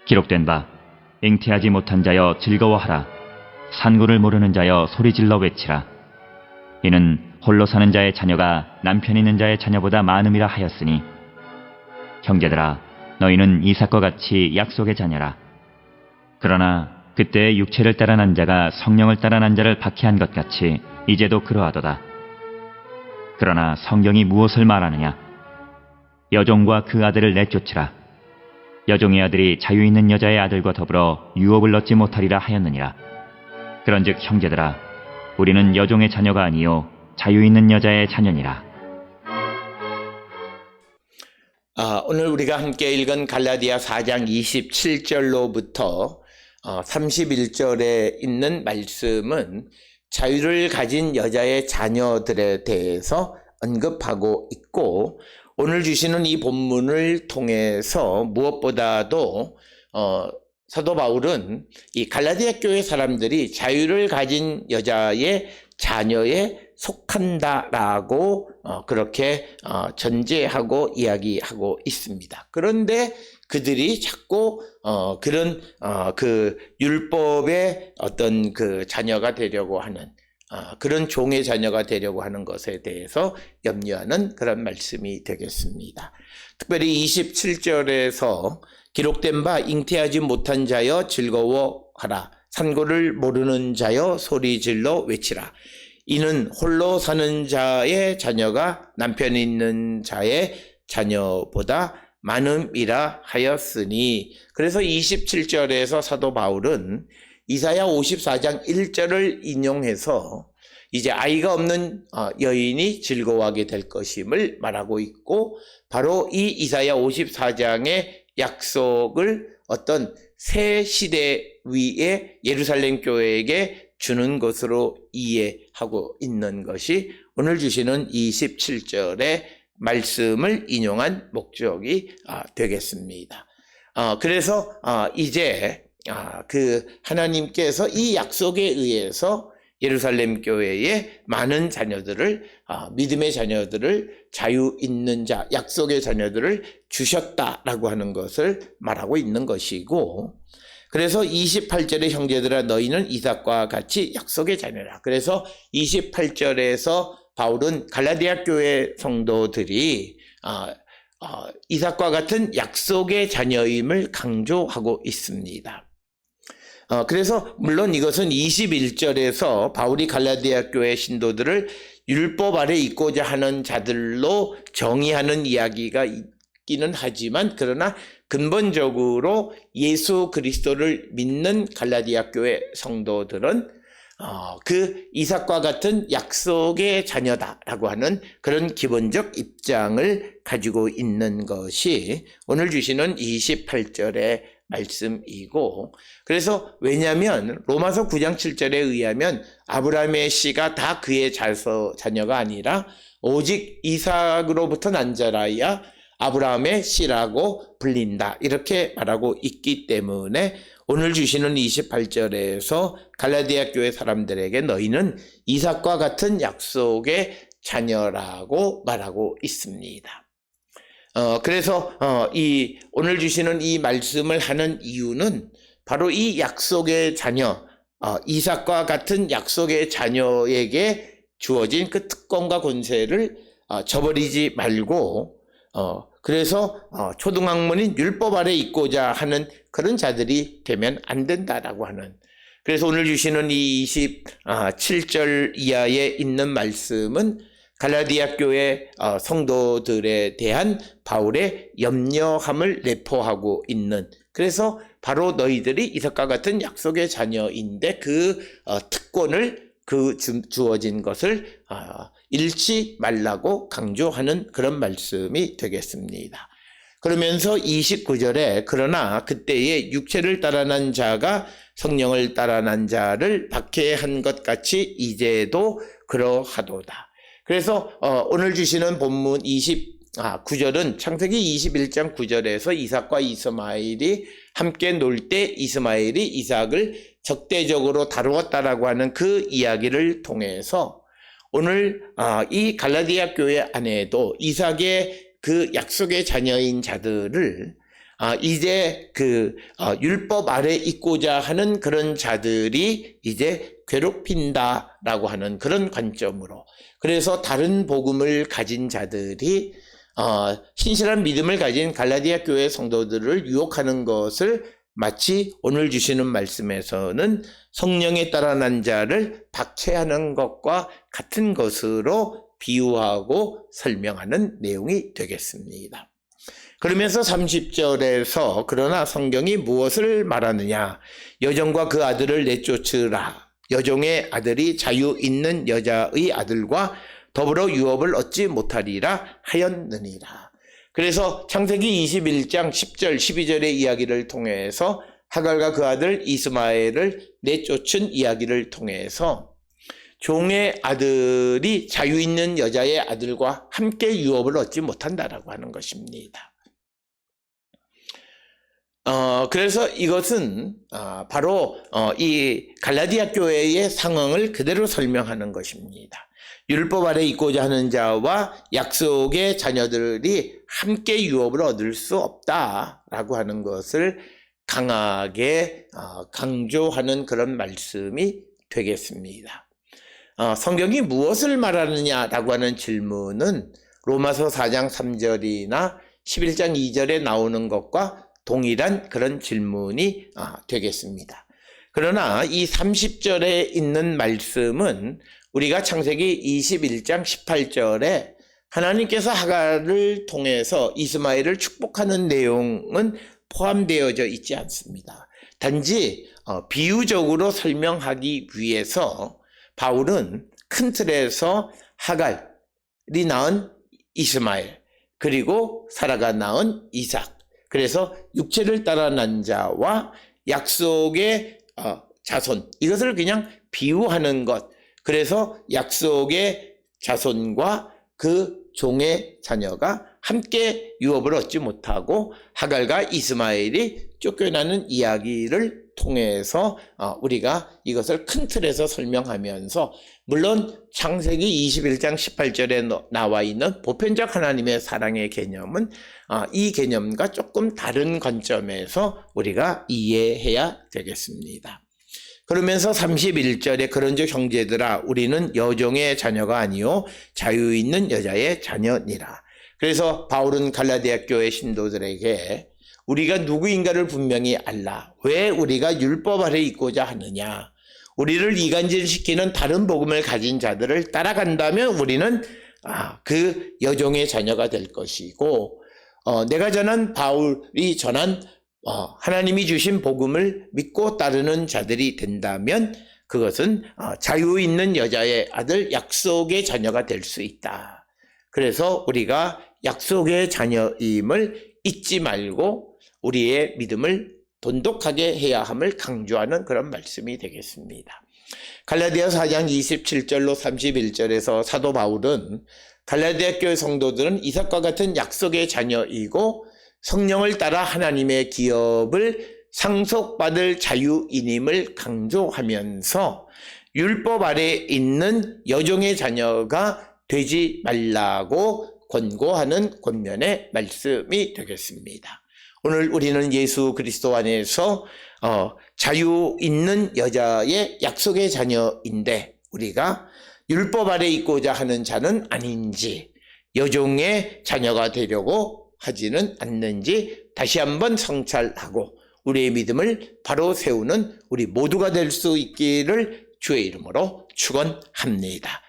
기록된 바 잉태하지 못한 자여 즐거워하라. 산구를 모르는 자여 소리질러 외치라. 이는 홀로 사는 자의 자녀가 남편 있는 자의 자녀보다 많음이라 하였으니, 형제들아, 너희는 이삭과 같이 약속의 자녀라. 그러나 그때의 육체를 따라 난 자가 성령을 따라 난 자를 박해한 것 같이 이제도 그러하도다. 그러나 성경이 무엇을 말하느냐? 여종과 그 아들을 내쫓으라. 여종의 아들이 자유 있는 여자의 아들과 더불어 유업을 얻지 못하리라 하였느니라. 그런즉 형제들아, 우리는 여종의 자녀가 아니요 자유 있는 여자의 자녀니라. 오늘 우리가 함께 읽은 갈라디아 4장 27절로부터 31절에 있는 말씀은 자유를 가진 여자의 자녀들에 대해서 언급하고 있고, 오늘 주시는 이 본문을 통해서 무엇보다도 사도 바울은 이 갈라디아 교회 사람들이 자유를 가진 여자의 자녀에 속한다라고 그렇게 전제하고 이야기하고 있습니다. 그런데 그들이 자꾸 그런 그 율법의 어떤 그 자녀가 되려고 하는 그런 종의 자녀가 되려고 하는 것에 대해서 염려하는 그런 말씀이 되겠습니다. 특별히 27절에서 기록된 바 잉태하지 못한 자여 즐거워하라. 산고를 모르는 자여 소리질러 외치라. 이는 홀로 사는 자의 자녀가 남편 있는 자의 자녀보다 많음이라 하였으니, 그래서 27절에서 사도 바울은 이사야 54장 1절을 인용해서 이제 아이가 없는 여인이 즐거워하게 될 것임을 말하고 있고, 바로 이 이사야 54장의 약속을 어떤 새 시대 위에 예루살렘 교회에게 주는 것으로 이해하고 있는 것이 오늘 주시는 27절의 말씀을 인용한 목적이 되겠습니다. 그래서 이제 그 하나님께서 이 약속에 의해서 예루살렘 교회에 많은 자녀들을, 믿음의 자녀들을, 자유 있는 자, 약속의 자녀들을 주셨다라고 하는 것을 말하고 있는 것이고, 그래서 28절에 형제들아 너희는 이삭과 같이 약속의 자녀라. 그래서 28절에서 바울은 갈라디아 교회 성도들이 이삭과 같은 약속의 자녀임을 강조하고 있습니다. 그래서 물론 이것은 21절에서 바울이 갈라디아 교회 신도들을 율법 아래 있고자 하는 자들로 정의하는 이야기가 있기는 하지만, 그러나 근본적으로 예수 그리스도를 믿는 갈라디아 교회 성도들은 그 이삭과 같은 약속의 자녀다라고 하는 그런 기본적 입장을 가지고 있는 것이 오늘 주시는 28절의 말씀이고, 그래서 왜냐하면 로마서 9장 7절에 의하면 아브라함의 씨가 다 그의 자녀가 아니라 오직 이삭으로부터 난 자라야 아브라함의 씨라고 불린다, 이렇게 말하고 있기 때문에 오늘 주시는 28절에서 갈라디아 교회 사람들에게 너희는 이삭과 같은 약속의 자녀라고 말하고 있습니다. 그래서 이 오늘 주시는 이 말씀을 하는 이유는 바로 이 약속의 자녀, 이삭과 같은 약속의 자녀에게 주어진 그 특권과 권세를 저버리지 말고, 그래서 초등학문인 율법 아래 있고자 하는 그런 자들이 되면 안 된다라고 하는, 그래서 오늘 주시는 이 27절 이하에 있는 말씀은 갈라디아 교회 성도들에 대한 바울의 염려함을 내포하고 있는, 그래서 바로 너희들이 이삭과 같은 약속의 자녀인데 그 특권을 주어진 것을 잃지 말라고 강조하는 그런 말씀이 되겠습니다. 그러면서 29절에 그러나 그때에 육체를 따라 난 자가 성령을 따라 난 자를 박해한 것 같이 이제도 그러하도다. 그래서 오늘 주시는 본문 29절은 창세기 21장 9절에서 이삭과 이스마엘이 함께 놀 때 이스마엘이 이삭을 적대적으로 다루었다라고 하는 그 이야기를 통해서 오늘 이 갈라디아 교회 안에도 이삭의 그 약속의 자녀인 자들을 이제 율법 아래 있고자 하는 그런 자들이 이제 괴롭힌다라고 하는 그런 관점으로, 그래서 다른 복음을 가진 자들이 신실한 믿음을 가진 갈라디아 교회 성도들을 유혹하는 것을 마치 오늘 주시는 말씀에서는 성령에 따라 난 자를 박해하는 것과 같은 것으로 비유하고 설명하는 내용이 되겠습니다. 그러면서 30절에서 그러나 성경이 무엇을 말하느냐, 여종과 그 아들을 내쫓으라. 여종의 아들이 자유 있는 여자의 아들과 더불어 유업을 얻지 못하리라 하였느니라. 그래서 창세기 21장 10절 12절의 이야기를 통해서 하갈과 그 아들 이스마엘을 내쫓은 이야기를 통해서 종의 아들이 자유 있는 여자의 아들과 함께 유업을 얻지 못한다라고 하는 것입니다. 그래서 이것은 바로 이 갈라디아 교회의 상황을 그대로 설명하는 것입니다. 율법 아래 있고자 하는 자와 약속의 자녀들이 함께 유업을 얻을 수 없다라고 하는 것을 강하게 강조하는 그런 말씀이 되겠습니다. 성경이 무엇을 말하느냐라고 하는 질문은 로마서 4장 3절이나 11장 2절에 나오는 것과 동일한 그런 질문이 되겠습니다. 그러나 이 30절에 있는 말씀은 우리가 창세기 21장 18절에 하나님께서 하갈을 통해서 이스마엘을 축복하는 내용은 포함되어져 있지 않습니다. 단지 비유적으로 설명하기 위해서 바울은 큰 틀에서 하갈이 낳은 이스마엘, 그리고 사라가 낳은 이삭, 그래서 육체를 따라 난 자와 약속의 자손, 이것을 그냥 비유하는 것, 그래서 약속의 자손과 그 종의 자녀가 함께 유업을 얻지 못하고 하갈과 이스마엘이 쫓겨나는 이야기를 통해서 우리가 이것을 큰 틀에서 설명하면서, 물론 창세기 21장 18절에 나와 있는 보편적 하나님의 사랑의 개념은 이 개념과 조금 다른 관점에서 우리가 이해해야 되겠습니다. 그러면서 31절에 그런즉 형제들아 우리는 여종의 자녀가 아니요 자유 있는 여자의 자녀니라. 그래서 바울은 갈라디아 교회 신도들에게 우리가 누구인가를 분명히 알라. 왜 우리가 율법 아래 있고자 하느냐. 우리를 이간질시키는 다른 복음을 가진 자들을 따라간다면 우리는 그 여종의 자녀가 될 것이고, 내가 전한 바울이 전한 하나님이 주신 복음을 믿고 따르는 자들이 된다면 그것은 자유 있는 여자의 아들, 약속의 자녀가 될 수 있다. 그래서 우리가 약속의 자녀임을 잊지 말고 우리의 믿음을 돈독하게 해야 함을 강조하는 그런 말씀이 되겠습니다. 갈라디아 4장 27절로 31절에서 사도 바울은 갈라디아 교회 성도들은 이삭과 같은 약속의 자녀이고 성령을 따라 하나님의 기업을 상속받을 자유인임을 강조하면서 율법 아래에 있는 여종의 자녀가 되지 말라고 권고하는 권면의 말씀이 되겠습니다. 오늘 우리는 예수 그리스도 안에서 자유 있는 여자의 약속의 자녀인데 우리가 율법 아래 있고자 하는 자는 아닌지, 여종의 자녀가 되려고 하지는 않는지 다시 한번 성찰하고 우리의 믿음을 바로 세우는 우리 모두가 될 수 있기를 주의 이름으로 축원합니다.